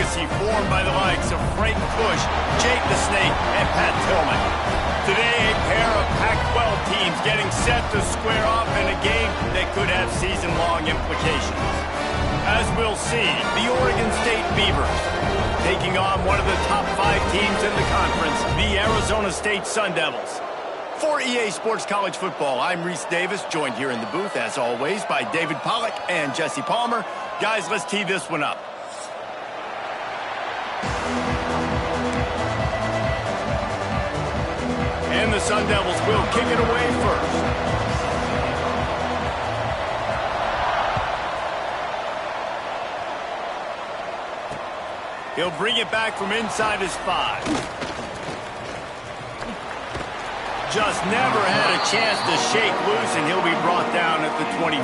legacy formed by the likes of Frank Bush, Jake the Snake, and Pat Tillman. Today, a pair of Pac-12 teams getting set to square off in a game that could have season-long implications. As we'll see, the Oregon State Beavers taking on one of the top 5 teams in the conference, the Arizona State Sun Devils. For EA Sports College Football, I'm Reese Davis, joined here in the booth, as always, by David Pollack and Jesse Palmer. Guys, let's tee this one up. And the Sun Devils will kick it away first. He'll bring it back from inside his 5. Just never had a chance to shake loose, and he'll be brought down at the 24.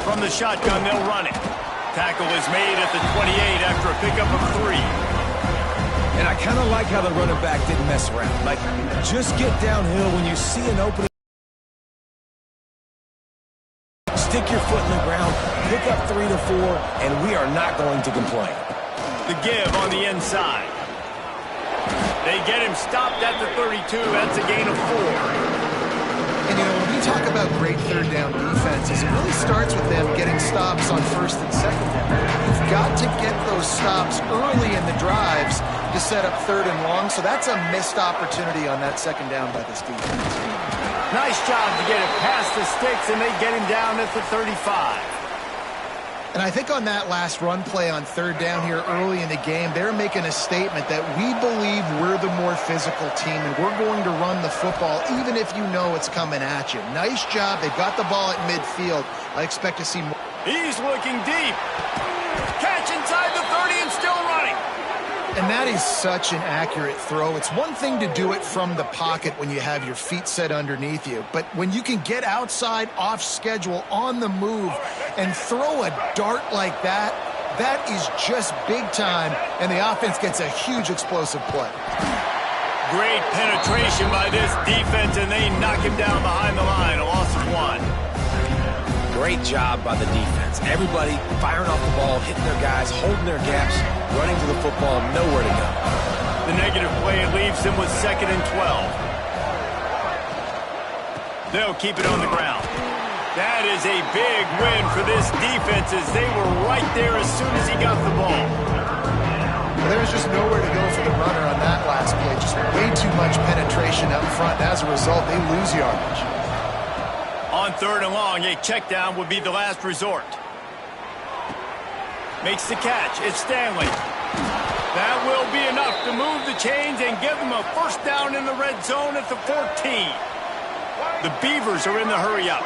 From the shotgun, they'll run it. Tackle is made at the 28 after a pickup of 3. And I kind of like how the running back didn't mess around. Like, just get downhill when you see an opening. Stick your foot in the ground, pick up 3 to 4, and we are not going to complain. The give on the inside. They get him stopped at the 32. That's a gain of 4. And, you know, when we talk about great third down defenses, it really starts with them getting stops on first and second down. You've got to get those stops early in the drives to set up third and long, so that's a missed opportunity on that second down by this defense. Nice job to get it past the sticks, and they get him down at the 35. And I think on that last run play on third down here early in the game, they're making a statement that we believe we're the more physical team and we're going to run the football even if you know it's coming at you. Nice job. They've got the ball at midfield. I expect to see more. He's looking deep. Catch inside the 30 and still running. And that is such an accurate throw. It's one thing to do it from the pocket when you have your feet set underneath you, but when you can get outside, off schedule, on the move, and throw a dart like that, that is just big time, and the offense gets a huge explosive play. Great penetration by this defense, and they knock him down behind the line, a loss of 1. Great job by the defense. Everybody firing off the ball, hitting their guys, holding their gaps, running to the football, nowhere to go. The negative play leaves him with 2nd and 12. They'll keep it on the ground. That is a big win for this defense as they were right there as soon as he got the ball. There was just nowhere to go for the runner on that last play. Just way too much penetration up front. As a result, they lose yardage. On 3rd and long, a check down would be the last resort. Makes the catch. It's Stanley. That will be enough to move the chains and give them a first down in the red zone at the 14. The Beavers are in the hurry-up.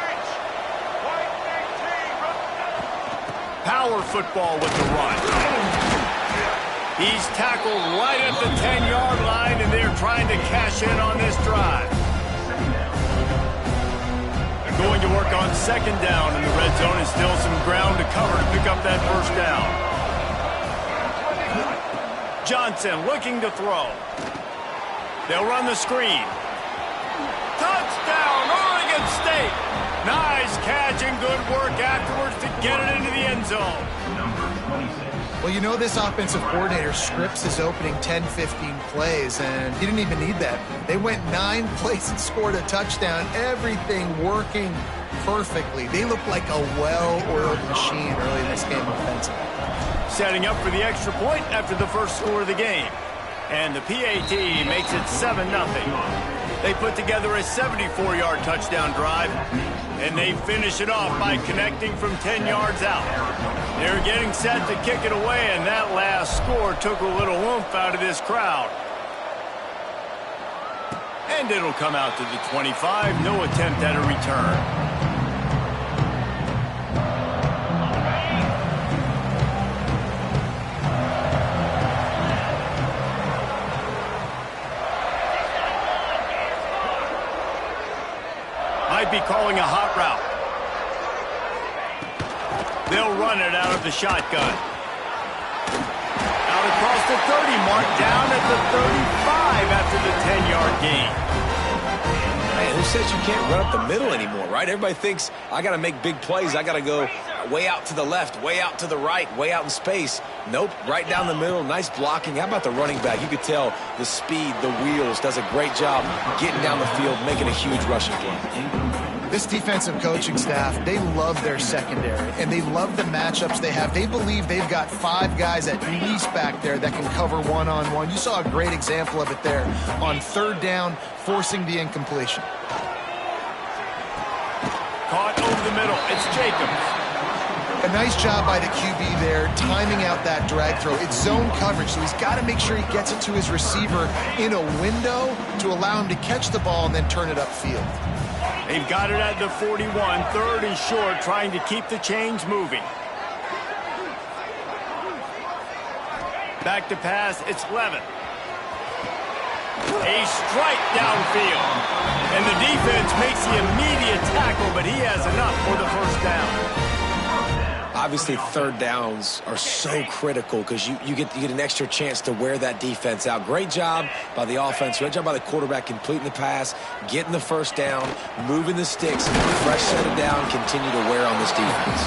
Power football with the run. He's tackled right at the 10-yard line, and they're trying to cash in on this drive. Going to work on 2nd down in the red zone, and still some ground to cover to pick up that first down. Johnson looking to throw. They'll run the screen. Touchdown, Oregon State! Nice catch and good work afterwards to get it into the end zone. Well, you know this offensive coordinator scripts his opening 10-15 plays, and he didn't even need that. They went 9 plays and scored a touchdown, everything working perfectly. They look like a well-oiled machine early in this game offensively. Setting up for the extra point after the first score of the game. And the PAT makes it 7-0. They put together a 74-yard touchdown drive, and they finish it off by connecting from 10 yards out. They're getting set to kick it away, and that last score took a little oomph out of this crowd. And it'll come out to the 25. No attempt at a return. Might be calling a hot route. They'll run it out of the shotgun. Out across the 30 mark, down at the 35 after the 10-yard gain. Man, who says you can't run up the middle anymore, right? Everybody thinks, I got to make big plays. I got to go way out to the left, way out to the right, way out in space. Nope, right down the middle, nice blocking. How about the running back? You could tell the speed, the wheels, does a great job getting down the field, making a huge rushing play. This defensive coaching staff, they love their secondary, and they love the matchups they have. They believe they've got 5 guys at least back there that can cover one-on-one. You saw a great example of it there on 3rd down, forcing the incompletion. Caught over the middle. It's Jacobs. A nice job by the QB there, timing out that drag throw. It's zone coverage, so he's got to make sure he gets it to his receiver in a window to allow him to catch the ball and then turn it upfield. They've got it at the 41, 3rd and short, trying to keep the chains moving. Back to pass, it's Levin. A strike downfield. And the defense makes the immediate tackle, but he has enough for the first down. Obviously, 3rd downs are so critical because you get an extra chance to wear that defense out. Great job by the offense. Great job by the quarterback completing the pass, getting the first down, moving the sticks, fresh set it down, continue to wear on this defense.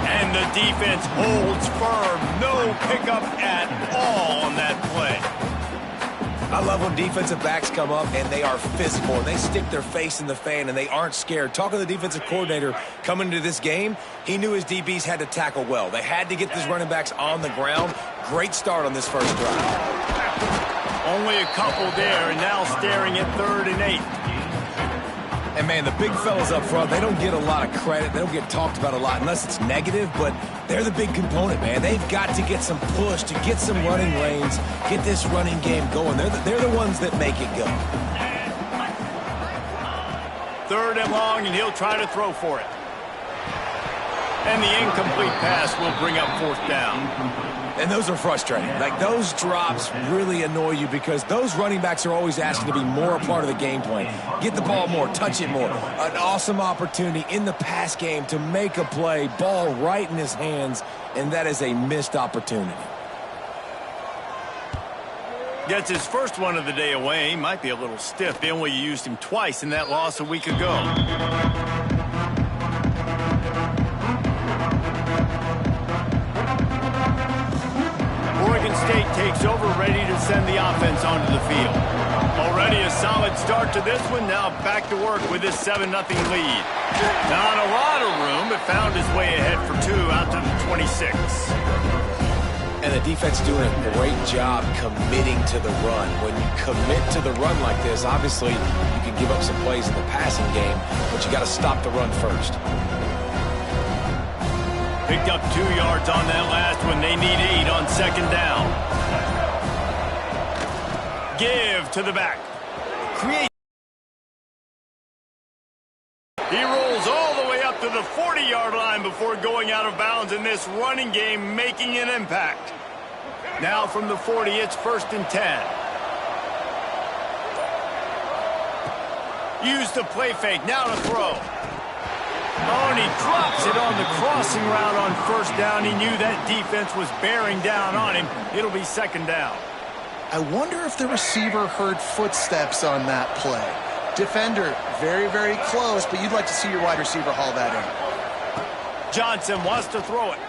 And the defense holds firm. No pickup at all on that play. I love when defensive backs come up and they are physical and they stick their face in the fan and they aren't scared. Talking to the defensive coordinator coming into this game, he knew his DBs had to tackle well. They had to get these running backs on the ground. Great start on this first drive. Only a couple there, and now staring at 3rd and 8. And, man, the big fellas up front, they don't get a lot of credit. They don't get talked about a lot unless it's negative, but they're the big component, man. They've got to get some push, to get some running lanes, get this running game going. They're the ones that make it go. 3rd and long, and he'll try to throw for it. And the incomplete pass will bring up 4th down. And those are frustrating. Like, those drops really annoy you because those running backs are always asking to be more a part of the game plan. Get the ball more, touch it more. An awesome opportunity in the pass game to make a play, ball right in his hands, and that is a missed opportunity. Gets his first one of the day away. Might be a little stiff. They only used him twice in that loss a week ago. Oregon State takes over, ready to send the offense onto the field. Already a solid start to this one. Now back to work with this 7-0 lead. Not a lot of room, but found his way ahead for 2 out to the 26. And the defense doing a great job committing to the run. When you commit to the run like this, obviously you can give up some plays in the passing game, but you got to stop the run first. Picked up 2 yards on that last one. They need 8 on 2nd down. Give to the back. Create. He rolls all the way up to the 40-yard line before going out of bounds in this running game, making an impact. Now from the 40, it's 1st and 10. Use the play fake. Now to throw. Oh, and he drops it on the crossing route on 1st down. He knew that defense was bearing down on him. It'll be 2nd down. I wonder if the receiver heard footsteps on that play. Defender, very, very close, but you'd like to see your wide receiver haul that in. Johnson wants to throw it.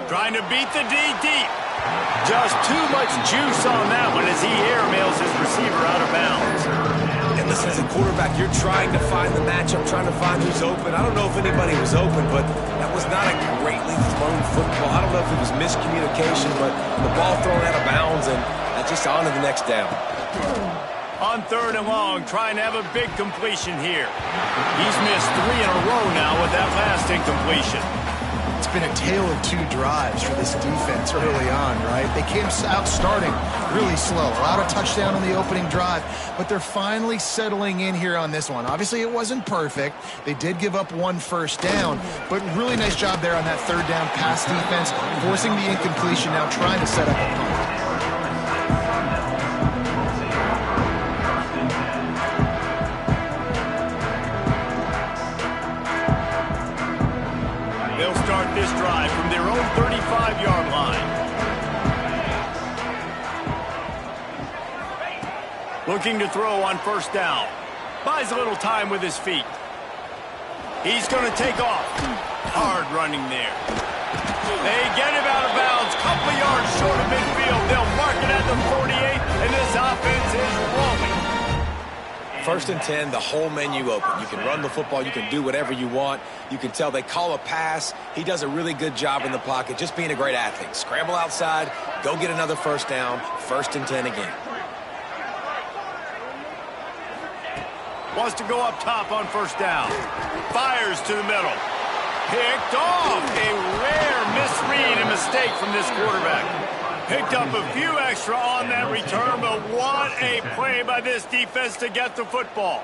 Trying to beat the D deep. Just too much juice on that one as he airmails his receiver out of bounds. And listen, as a quarterback, you're trying to find the matchup, trying to find who's open. I don't know if anybody was open, but that was not a greatly thrown football. I don't know if it was miscommunication, but the ball thrown out of bounds and just on to the next down. On 3rd and long, trying to have a big completion here. He's missed 3 in a row now with that last incompletion. It's been a tale of 2 drives for this defense early on, right? They came out starting really slow, allowed a touchdown on the opening drive, but they're finally settling in here on this one. Obviously, it wasn't perfect. They did give up 1 first down, but really nice job there on that 3rd down pass defense, forcing the incompletion, now trying to set up a punt. They'll start this drive from their own 35-yard line. Looking to throw on first down. Buys a little time with his feet. He's going to take off. Hard running there. They get him out of bounds. Couple of yards short of midfield. They'll mark it at the 48, and this offense is rolling. 1st and 10, the whole menu open. You can run the football. You can do whatever you want. You can tell they call a pass. He does a really good job in the pocket, just being a great athlete. Scramble outside, go get another first down. 1st and 10 again. Wants to go up top on first down. Fires to the middle. Picked off. A rare misread and mistake from this quarterback. Picked up a few extra on that return, but what a play by this defense to get the football.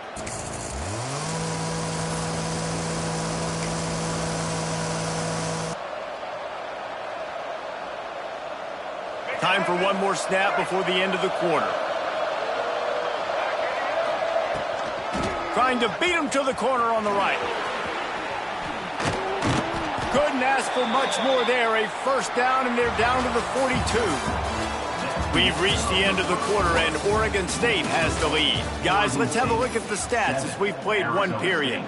Time for one more snap before the end of the quarter. Trying to beat him to the corner on the right. Couldn't ask for much more there. A first down, and they're down to the 42. We've reached the end of the quarter, and Oregon State has the lead. Guys, let's have a look at the stats as we've played one period.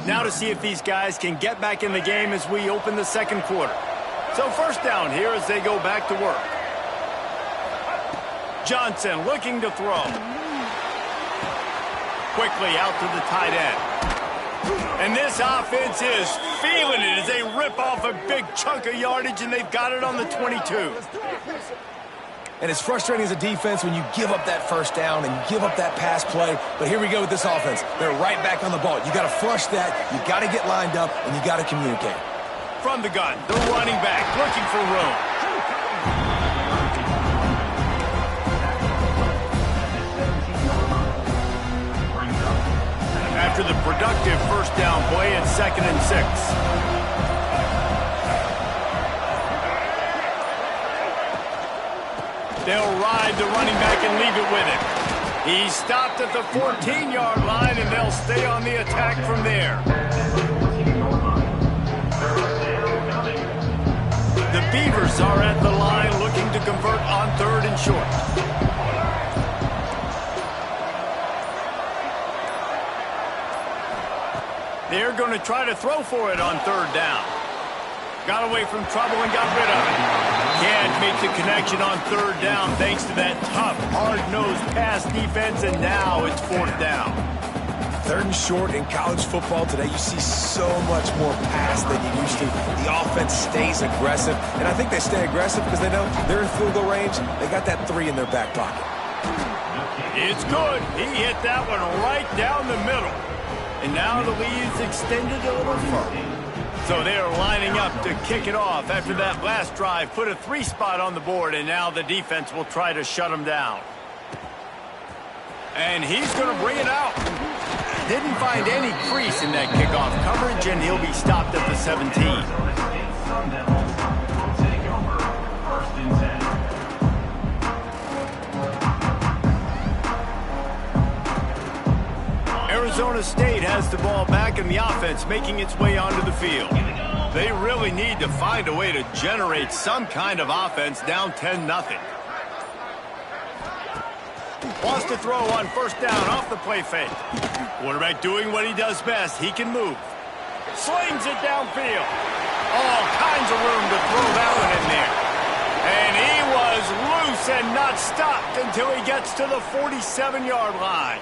Now to see if these guys can get back in the game as we open the second quarter. So first down here as they go back to work. Johnson looking to throw. Quickly out to the tight end. And this offense is feeling it as they rip off a big chunk of yardage, and they've got it on the 22. And it's frustrating as a defense when you give up that first down and you give up that pass play. But here we go with this offense. They're right back on the ball. You got to flush that. You got to get lined up, and you got to communicate. From the gun, the running back looking for room. After the productive first down play, it's 2nd and 6. They'll ride the running back and leave it with him. He's stopped at the 14-yard line, and they'll stay on the attack from there. The Beavers are at the line looking to convert on 3rd and short. They're going to try to throw for it on 3rd down. Got away from trouble and got rid of it. Can't make the connection on 3rd down thanks to that tough, hard-nosed pass defense, and now it's 4th down. 3rd and short in college football today, you see so much more pass than you used to. The offense stays aggressive, and I think they stay aggressive because they know they're in field goal range. They got that 3 in their back pocket. It's good. He hit that one right down the middle. And now the lead's extended a little further. So they're lining up to kick it off after that last drive. Put a 3 spot on the board, and now the defense will try to shut them down. And he's going to bring it out. Didn't find any crease in that kickoff coverage, and he'll be stopped at the 17. Arizona State has the ball back, and the offense making its way onto the field. They really need to find a way to generate some kind of offense down 10-0. Wants to throw on first down off the play fake. Quarterback doing what he does best. He can move. Slings it downfield. All kinds of room to throw that one in there. And he was loose and not stopped until he gets to the 47-yard line.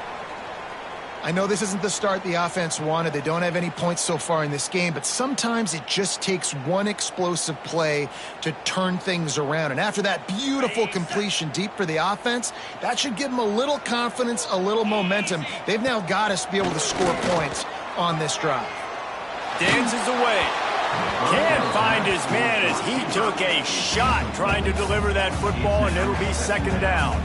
I know this isn't the start the offense wanted. They don't have any points so far in this game, but sometimes it just takes one explosive play to turn things around. And after that beautiful completion deep for the offense, that should give them a little confidence, a little momentum. They've now got to be able to score points on this drive. Dances away. Can't find his man as he took a shot trying to deliver that football, and it'll be 2nd down.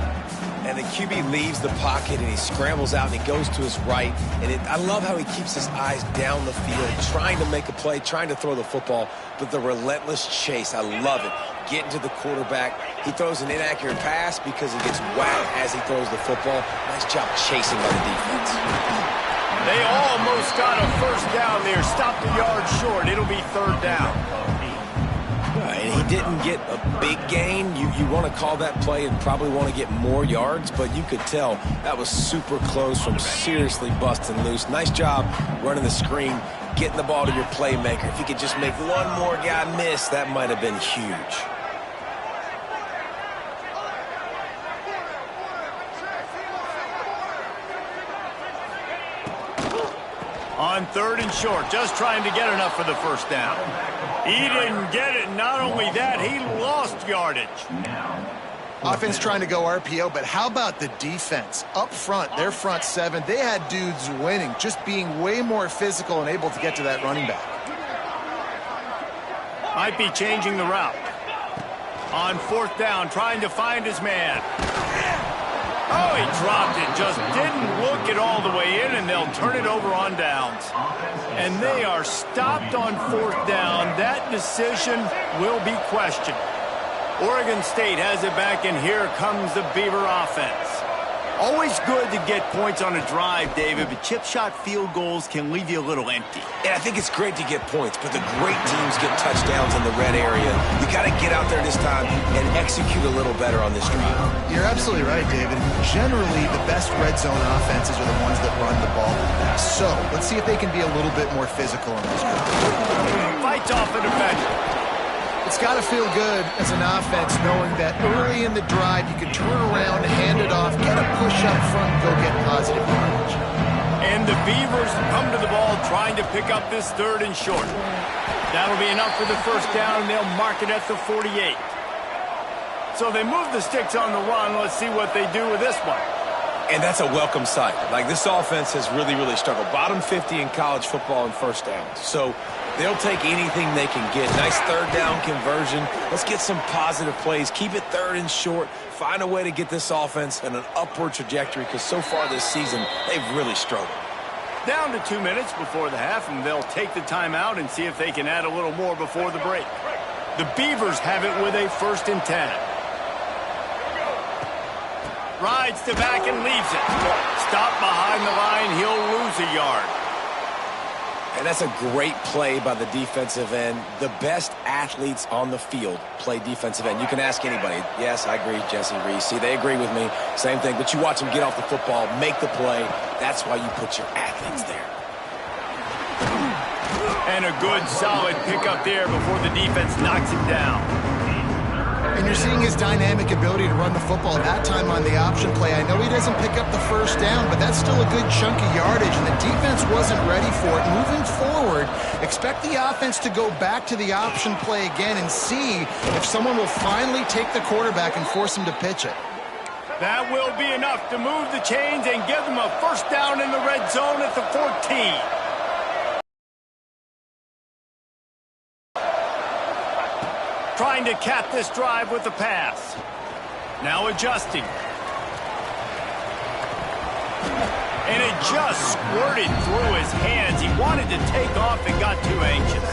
And the QB leaves the pocket, and he scrambles out, and he goes to his right. And I love how he keeps his eyes down the field, trying to make a play, trying to throw the football, but the relentless chase, I love it. Getting to the quarterback. He throws an inaccurate pass because he gets whacked as he throws the football. Nice job chasing by the defense. They almost got a first down there. Stopped a yard short. It'll be 3rd down. And he didn't get a big gain. You want to call that play and probably want to get more yards, but you could tell that was super close from seriously busting loose. Nice job running the screen, getting the ball to your playmaker. If you could just make one more guy miss, that might have been huge. On 3rd and short, just trying to get enough for the first down. He didn't get it. Not only that, he lost yardage. Offense trying to go RPO, but how about the defense? Up front, their front seven, they had dudes winning, just being way more physical and able to get to that running back. Might be changing the route. On 4th down, trying to find his man. Oh, he dropped it. Just didn't look it all the way in, and they'll turn it over on downs. And they are stopped on 4th down. That decision will be questioned. Oregon State has it back, and here comes the Beaver offense. Always good to get points on a drive, David, but chip shot field goals can leave you a little empty. And I think it's great to get points, but the great teams get touchdowns in the red area. You got to get out there this time and execute a little better on this drive. You're absolutely right, David. Generally, the best red zone offenses are the ones that run the ball the best. So let's see if they can be a little bit more physical on this drive. Fights off a defender. It's got to feel good as an offense knowing that early in the drive you can turn around, hand it off, get a push up front, go get positive yardage. And the Beavers come to the ball trying to pick up this 3rd and short. That'll be enough for the first down, and they'll mark it at the 48. So they move the sticks on the run. Let's see what they do with this one. And that's a welcome sight. Like, this offense has really, really struggled. Bottom 50 in college football in first downs. So they'll take anything they can get. Nice 3rd down conversion. Let's get some positive plays. Keep it 3rd and short. Find a way to get this offense in an upward trajectory, because so far this season, they've really struggled. Down to 2 minutes before the half, and they'll take the timeout and see if they can add a little more before the break. The Beavers have it with a 1st and 10. Rides to back and leaves it. Stop behind the line. He'll lose a yard. And that's a great play by the defensive end. The best athletes on the field play defensive end. You can ask anybody. Yes, I agree, Jesse Reese. See, they agree with me. Same thing. But you watch them get off the football, make the play. That's why you put your athletes there. And a good, solid pickup there before the defense knocks him down. And you're seeing his dynamic ability to run the football. That time on the option play, I know he doesn't pick up the first down, but that's still a good chunk of yardage, and the defense wasn't ready for it. Moving forward, expect the offense to go back to the option play again and see if someone will finally take the quarterback and force him to pitch it. That will be enough to move the chains and give them a first down in the red zone at the 14. Trying to cap this drive with the pass. Now adjusting. And it just squirted through his hands. He wanted to take off and got too anxious.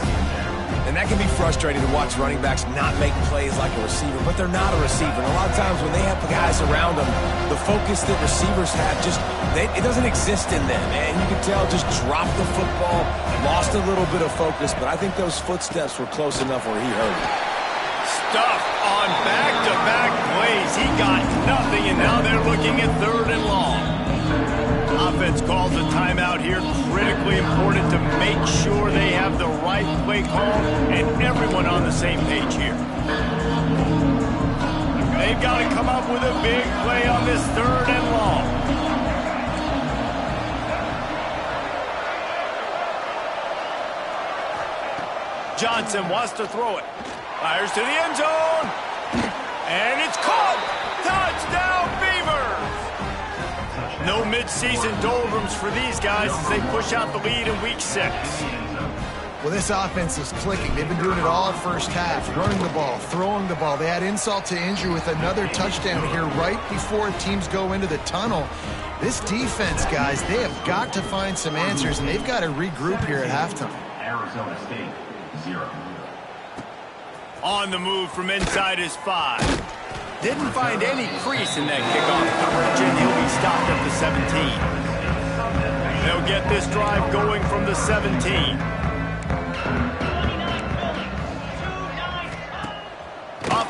And that can be frustrating to watch running backs not make plays like a receiver, but they're not a receiver. And a lot of times when they have guys around them, the focus that receivers have it doesn't exist in them. And you can tell just dropped the football, lost a little bit of focus, but I think those footsteps were close enough where he heard it. Stuff on back-to-back plays. He got nothing, and now they're looking at 3rd and long. Offense calls a timeout here. Critically important to make sure they have the right play call and everyone on the same page here. They've got to come up with a big play on this 3rd and long. Johnson wants to throw it. Fires to the end zone. And it's caught. Touchdown, Beavers. No midseason doldrums for these guys as they push out the lead in week 6. Well, this offense is clicking. They've been doing it all at first half, running the ball, throwing the ball. They had insult to injury with another touchdown here right before teams go into the tunnel. This defense, guys, they have got to find some answers, and they've got to regroup here at halftime. Arizona State, 0. On the move from inside his 5. Didn't find any crease in that kickoff coverage, and he'll be stopped at the 17. They'll get this drive going from the 17.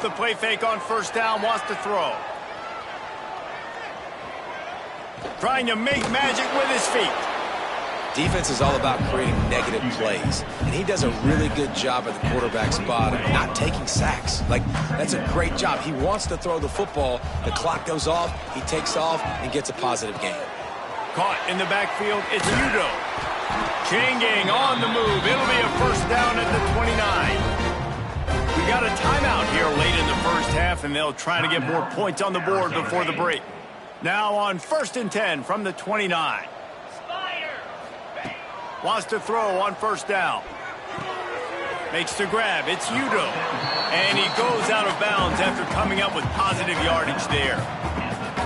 the play fake on first down, wants to throw. Trying to make magic with his feet. Defense is all about creating negative plays, and he does a really good job at the quarterback spot of not taking sacks. Like, that's a great job. He wants to throw the football. The clock goes off. He takes off and gets a positive gain. Caught in the backfield, it's Udo. Chain gang on the move. It'll be a first down at the 29. We got a timeout here late in the first half, and they'll try to get more points on the board before the break. Now on 1st and 10 from the 29. Wants to throw on first down. Makes the grab. It's Udo. And he goes out of bounds after coming up with positive yardage there.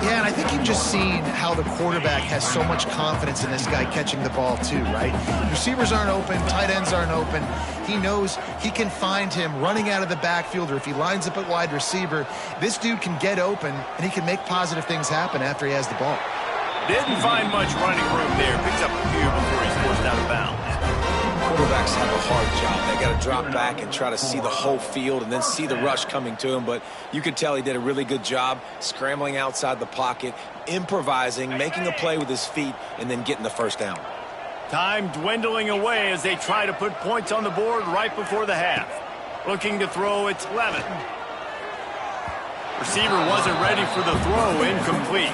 Yeah, and I think you've just seen how the quarterback has so much confidence in this guy catching the ball too, right? Receivers aren't open, tight ends aren't open. He knows he can find him running out of the backfield, or if he lines up at wide receiver, this dude can get open and he can make positive things happen after he has the ball. Didn't find much running room there. Picks up a few before he's forced out of bounds. Quarterbacks have a hard job. They got to drop back and try to see the whole field and then see the rush coming to him. But you could tell he did a really good job scrambling outside the pocket, improvising, making a play with his feet, and then getting the first down. Time dwindling away as they try to put points on the board right before the half. Looking to throw, it's Levin. Receiver wasn't ready for the throw, incomplete.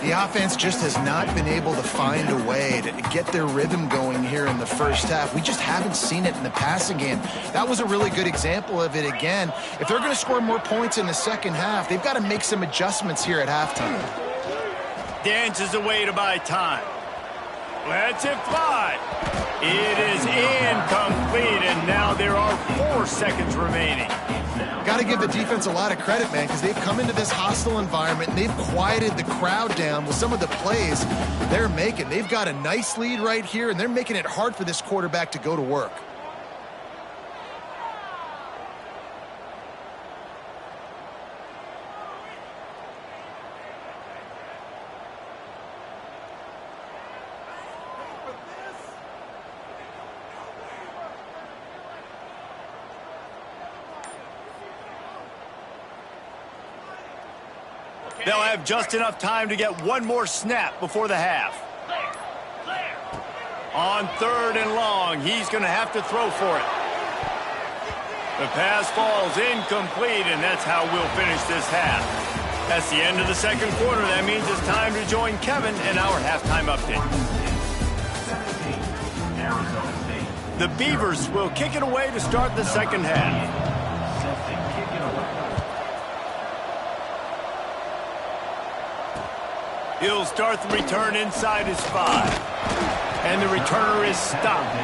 The offense just has not been able to find a way to get their rhythm going here in the first half. We just haven't seen it in the passing game. That was a really good example of it again. If they're going to score more points in the second half, they've got to make some adjustments here at halftime. Dances away to buy time. Lets it fly. It is incomplete, and now there are 4 seconds remaining. Got to give the defense a lot of credit, man, because they've come into this hostile environment and they've quieted the crowd down with some of the plays they're making. They've got a nice lead right here, and they're making it hard for this quarterback to go to work. They'll have just enough time to get one more snap before the half. On 3rd and long, he's going to have to throw for it. The pass falls incomplete, and that's how we'll finish this half. That's the end of the second quarter. That means it's time to join Kevin in our halftime update. The Beavers will kick it away to start the second half. He'll start the return inside his 5. And the returner is stopped.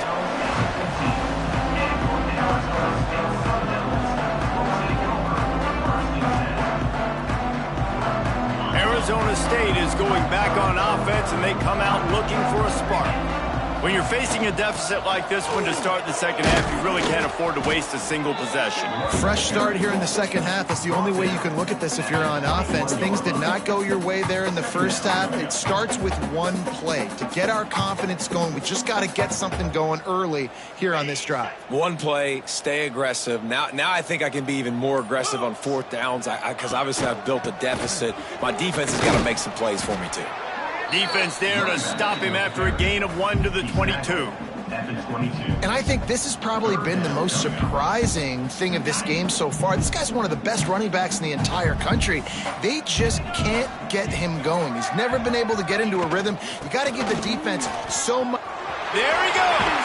Arizona State is going back on offense, and they come out looking for a spark. When you're facing a deficit like this one to start the second half, you really can't afford to waste a single possession. Fresh start here in the second half. That's the only way you can look at this if you're on offense. Things did not go your way there in the first half. It starts with one play. To get our confidence going, we just got to get something going early here on this drive. One play, stay aggressive. Now I think I can be even more aggressive on 4th downs because obviously I've built a deficit. My defense has got to make some plays for me too. Defense there to stop him after a gain of 1 to the 22. And I think this has probably been the most surprising thing of this game so far. This guy's one of the best running backs in the entire country. They just can't get him going. He's never been able to get into a rhythm. You got to give the defense so much. There he goes.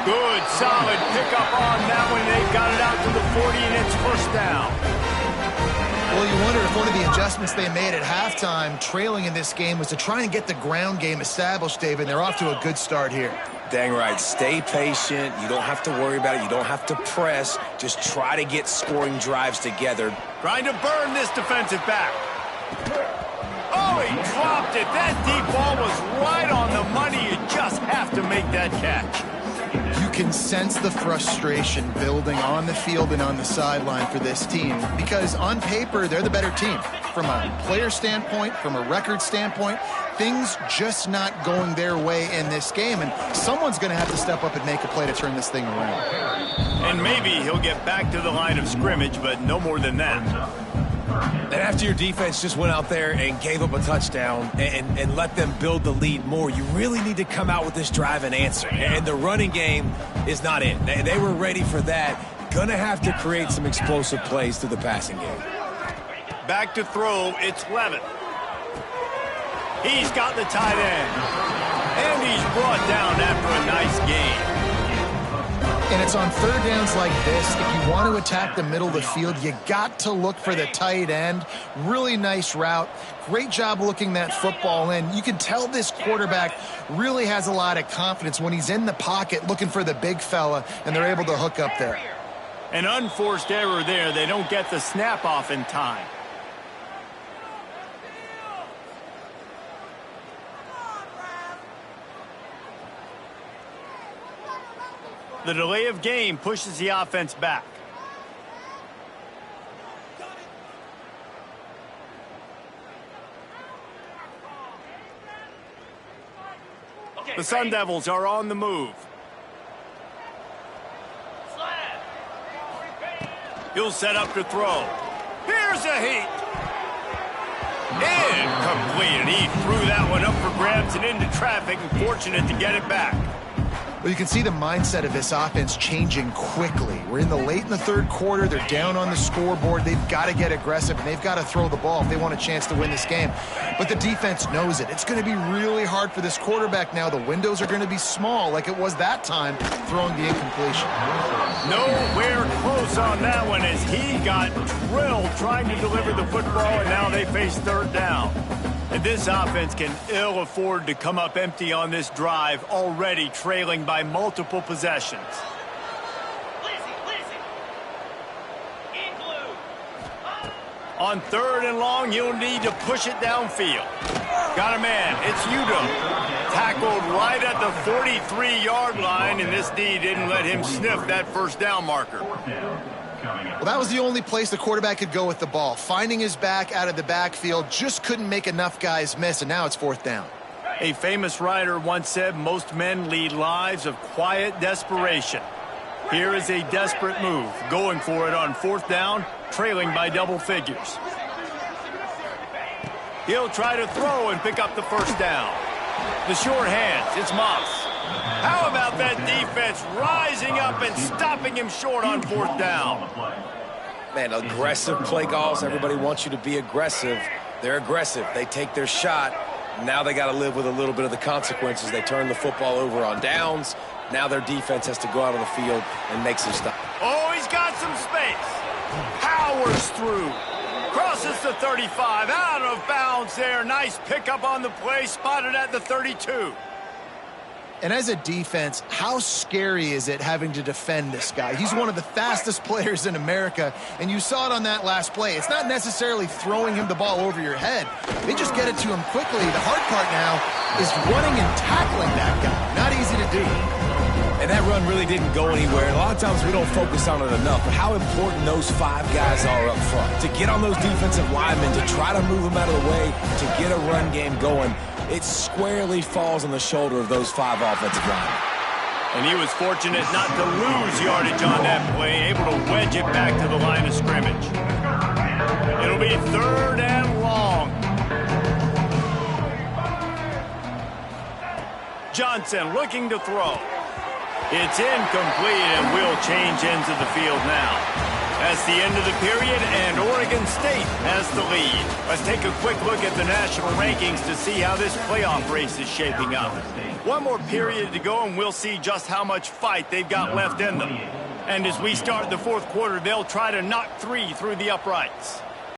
Good, solid pickup on that one. They've got it out to the 40, and it's first down. Well, you wonder if one of the adjustments they made at halftime, trailing in this game, was to try and get the ground game established, David. They're off to a good start here. Dang right. Stay patient. You don't have to worry about it. You don't have to press. Just try to get scoring drives together. Trying to burn this defensive back. Oh, he dropped it. That deep ball was right on the money. You just have to make that catch. You can sense the frustration building on the field and on the sideline for this team because on paper, they're the better team. from a player standpoint, from a record standpoint. Things just not going their way in this game, and someone's going to have to step up and make a play to turn this thing around. And maybe he'll get back to the line of scrimmage, but no more than that. And after your defense just went out there and gave up a touchdown and let them build the lead more, you really need to come out with this drive and answer. And the running game is not in. They were ready for that. Going to have to create some explosive plays through the passing game. Back to throw, it's Levin. He's got the tight end. And he's brought down after a nice gain. And it's on third downs like this. If you want to attack the middle of the field, you got to look for the tight end. Really nice route. Great job looking that football in. You can tell this quarterback really has a lot of confidence when he's in the pocket looking for the big fella, and they're able to hook up there. An unforced error there. They don't get the snap off in time. The delay of game pushes the offense back. The Sun Devils are on the move. He'll set up to throw. Here's a heat. Incomplete, and he threw that one up for grabs and into traffic, and fortunate to get it back. Well, you can see the mindset of this offense changing quickly. We're in the third quarter. They're down on the scoreboard. They've got to get aggressive, and they've got to throw the ball if they want a chance to win this game. But the defense knows it. It's going to be really hard for this quarterback now. The windows are going to be small like it was that time throwing the incompletion. Nowhere close on that one as he got drilled trying to deliver the football, and now they face third down. And this offense can ill afford to come up empty on this drive, already trailing by multiple possessions. On third and long, you'll need to push it downfield. Got a man. It's Udo. Tackled right at the 43-yard line, and this D didn't let him sniff that first down marker. Well, that was the only place the quarterback could go with the ball. Finding his back out of the backfield, just couldn't make enough guys miss, and now it's fourth down. A famous writer once said, most men lead lives of quiet desperation. Here is a desperate move, going for it on fourth down, trailing by double figures. He'll try to throw and pick up the first down. The short hands, it's Moss. How about that defense rising up and stopping him short on fourth down? Man, aggressive play calls. Everybody wants you to be aggressive. They're aggressive. They take their shot. Now they got to live with a little bit of the consequences. They turn the football over on downs. Now their defense has to go out on the field and make some stuff. Oh, he's got some space. Powers through. Crosses the 35. Out of bounds there. Nice pickup on the play. Spotted at the 32. And as a defense, how scary is it having to defend this guy? He's one of the fastest players in America, and you saw it on that last play. It's not necessarily throwing him the ball over your head. They just get it to him quickly. The hard part now is running and tackling that guy. Not easy to do. And that run really didn't go anywhere. And a lot of times we don't focus on it enough, but how important those five guys are up front. To get on those defensive linemen, to try to move them out of the way, to get a run game going, it squarely falls on the shoulder of those five offensive linemen. And he was fortunate not to lose yardage on that play, able to wedge it back to the line of scrimmage. It'll be third and long. Johnson looking to throw. It's incomplete, and we'll change ends of the field now. That's the end of the period, and Oregon State has the lead. Let's take a quick look at the national rankings to see how this playoff race is shaping up. One more period to go, and we'll see just how much fight they've got left in them. And as we start the fourth quarter, they'll try to knock three through the uprights.